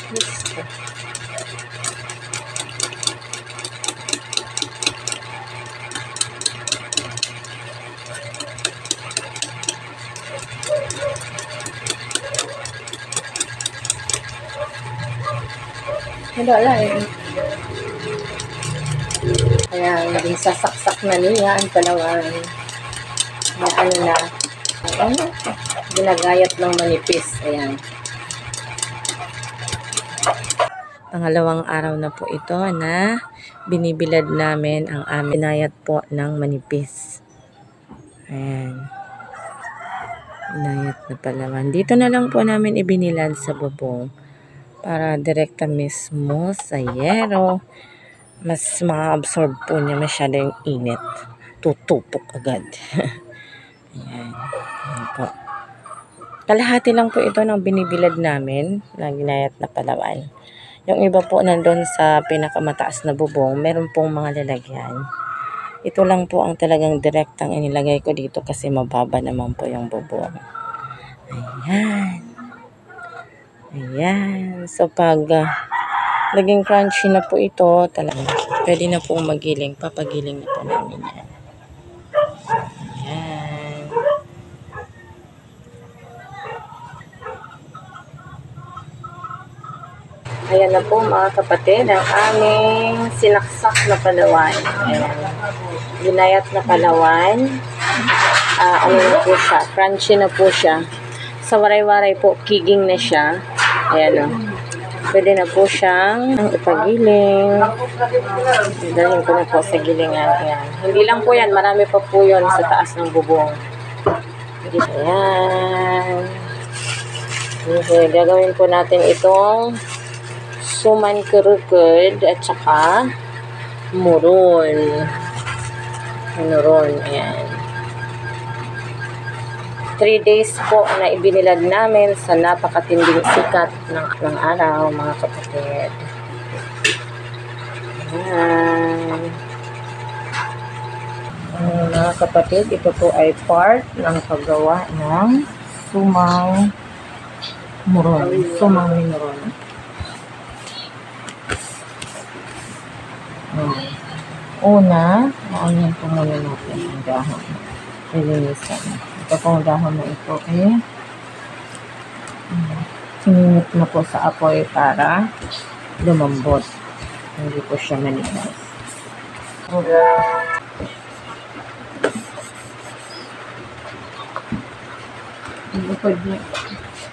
Wala lang. Kaya naging sasaksak na niya ang Palawan. May ano na. Ano? Ginagayat ng manipis. Ayan. Pangalawang araw na po ito na binibilad namin ang aming binayat po ng manipis. Ayan. Binayat na Palawan. Dito na lang po namin ibinilad sa bubong para direkta mismo sa yero. Mas ma-absorb po niya masyado yung init. Tutupok agad. Ayan. Ayan po. Kalahati lang po ito ng binibilad namin na ginayat na Palawan. Yung iba po nandun sa pinakamataas na bubong, meron pong mga lalagyan. Ito lang po ang talagang direktang inilagay ko dito kasi mababa naman po yung bubong. Ayan. Ayan. So pag naging crunchy na po ito, talagang pwede na pong magiling. Papagiling na po namin yan. Ayan. Ayan na po mga kapatid, ang aming sinaksak na Palawan. Ayan. Ginayat na Palawan. Ano na po siya, crunchy na po siya. Sa waray-waray po, kiging na siya. Ayan o. Pwede na po siyang ipagiling. Dalhin ko na po sa gilingan. Ayan. Hindi lang po yan, marami pa po yun sa taas ng bubong. Ayan. Okay, gagawin po natin itong suman kurukod at saka muron. Muron, ayan. 3 days po na ibinilad namin sa napakatinding sikat ng araw, mga kapatid. Ayan. Mga kapatid, ito po ay part ng paggawa ng sumang muron. Sumang muron. Una, maunyan po muna natin ang dahon. Lilinisan. Ito pong dahon na ito sininit na po sa apoy para lumambot. Hindi po siya manigas.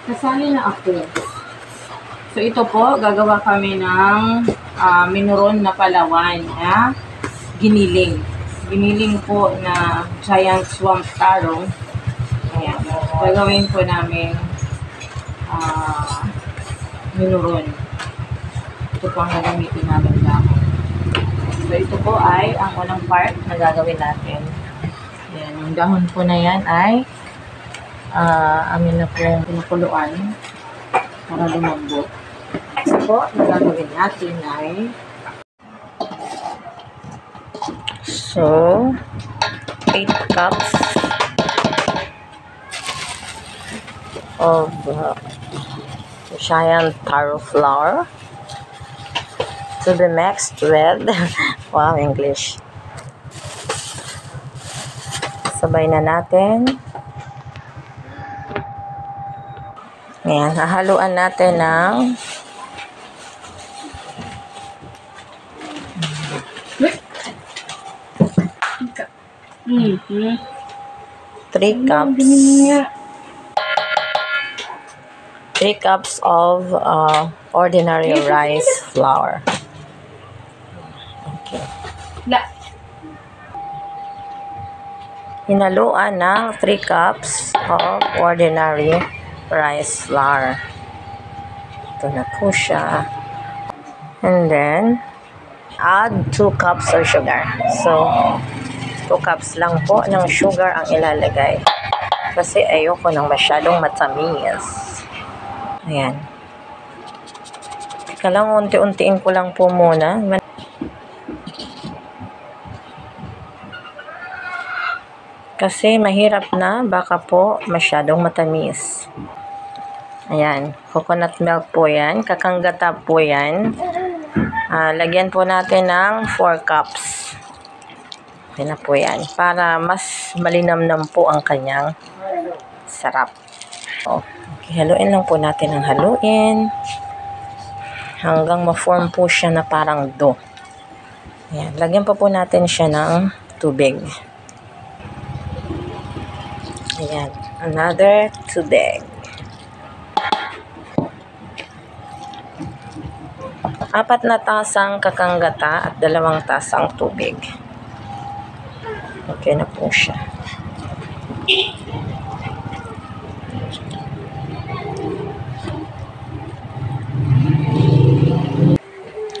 Kasali na ako. So ito po, gagawa kami ng minuron na Palawan. Giniling. Giniling po na giant swamp taro. Ayan. Gagawin po namin minuron. Ito po ang gagamitin namin dahon. So ito po ay ang unang part na gagawin natin. Ayan. Yung dahon po na yan ay amin na pong pinakuluan para lumambot. So po, ang gagawin natin ay 8 cups of giant taro flour to be mixed with wow, English. Sabay na natin. Ayan, hahaluan natin ng 3 cups of ordinary rice flour. Okay. Hinaluan ng 3 cups of ordinary rice flour. Ito na po siya. And then, add 2 cups of sugar. So, 2 cups lang po ng sugar ang ilalagay. Kasi ayoko ng masyadong matamis. Ayan. Teka lang, unti-untiin ko lang po muna. Kasi mahirap na, baka po masyadong matamis. Ayan, coconut milk po yan. Kakanggata po yan. Lagyan po natin ng 4 cups. Yan na po yan. Para mas malinamnam po ang kanyang sarap. Okay, haluin lang po natin ang haluin. Hanggang ma-form po siya na parang dough. Ayan, lagyan pa po natin siya ng tubig. Ayan, another tubig. 4 na tasang kakanggata at 2 tasang tubig. Okay na po siya.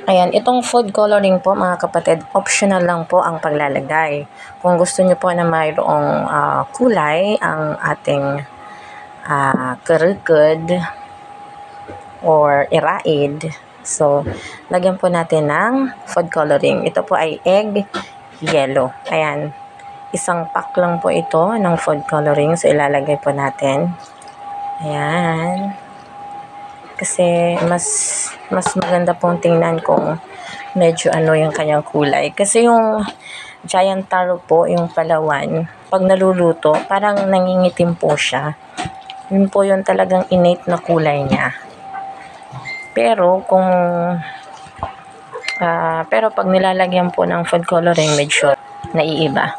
Ayan, itong food coloring po mga kapatid, optional lang po ang paglalagay. Kung gusto nyo po na mayroong kulay ang ating karukod or iraid, so lagyan po natin ng food coloring. Ito po ay egg yellow. Ayan, 1 pack lang po ito ng food coloring, so ilalagay po natin. Ayan. Kasi mas maganda pong tingnan kung medyo ano yung kanyang kulay. Kasi yung giant taro po, yung Palawan, pag naluluto, parang nangingitim po siya. Yun po yung talagang innate na kulay niya. Pero pag nilalagyan po ng food coloring, medyo naiiba.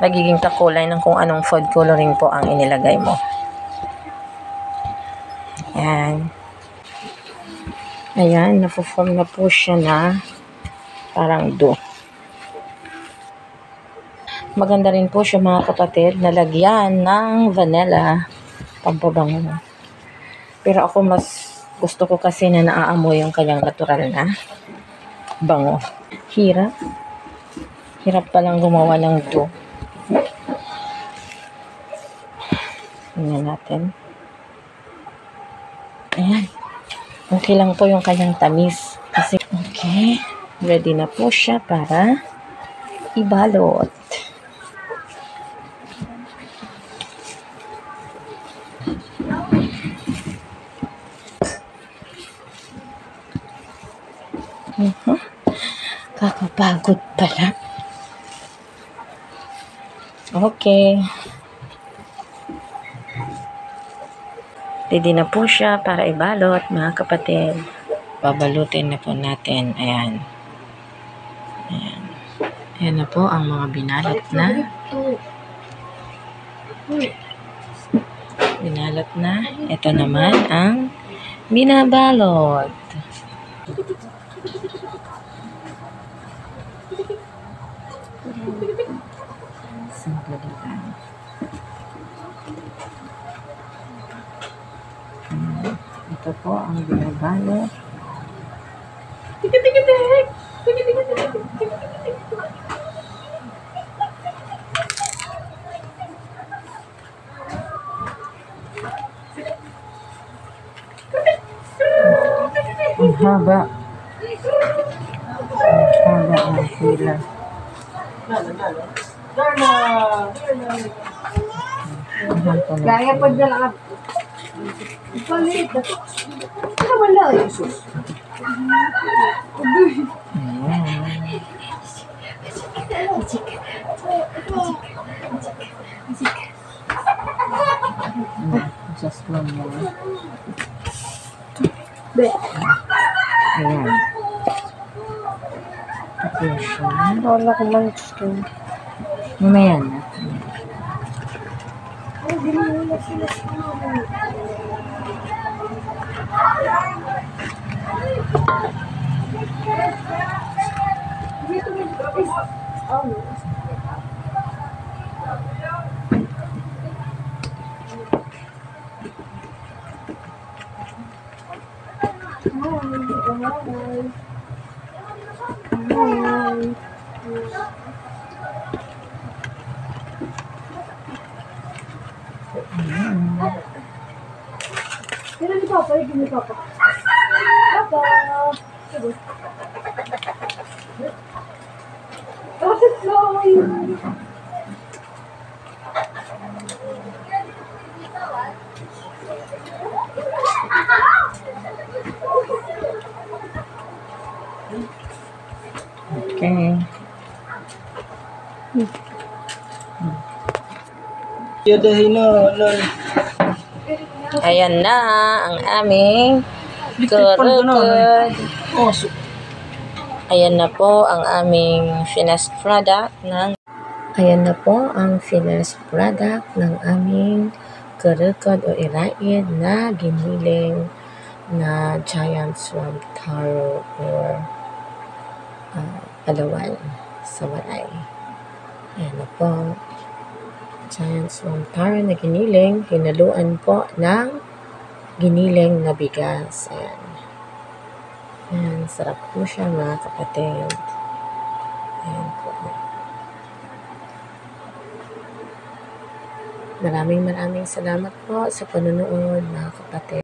Nagiging kakulay ng kung anong food coloring po ang inilagay mo. Ayan. Ayan, napoform na po siya na parang dough. Maganda rin po siya mga kapatid, nalagyan ng vanilla, pampabango. Pero ako mas gusto ko kasi na naaamoy yung kanyang natural na bango. Hirap palang gumawa ng dough. Tingnan natin. Ayan. Okay lang po yung kanyang tamis. Kasi, okay. Ready na po siya para ibalot. Kakapagod pala. Okay. Ready na po siya para ibalot, mga kapatid. Babalutin na po natin. Ayan. Ayan. Ayan na po ang mga binalot na. Binalot na. Ito naman ang binabalot. Simple lang. Ito po ang binabalot. Ang haba. Ang haba ng sila. Gaya pa dyan lang. Palit. Ano wala? Jesus. Just one more. Ayan. Ayan. Tapos siya. Wala ko man gusto. Mamaya na. Pero ni Papa, ni Papa. Papa. Bakit sorry? Okay. Ayan na ang aming kurukod. Ayan na po ang aming finished product ng aming kurukod o iraid na giniling na giant swamp taro or alawan sa Waray. Ayan na po. Giant swamp taro na giniling, hinaluan po ng giniling na bigas. Ayan. Ayan, sarap po siya mga kapatid. Ayan po. Maraming salamat po sa panonood mga kapatid.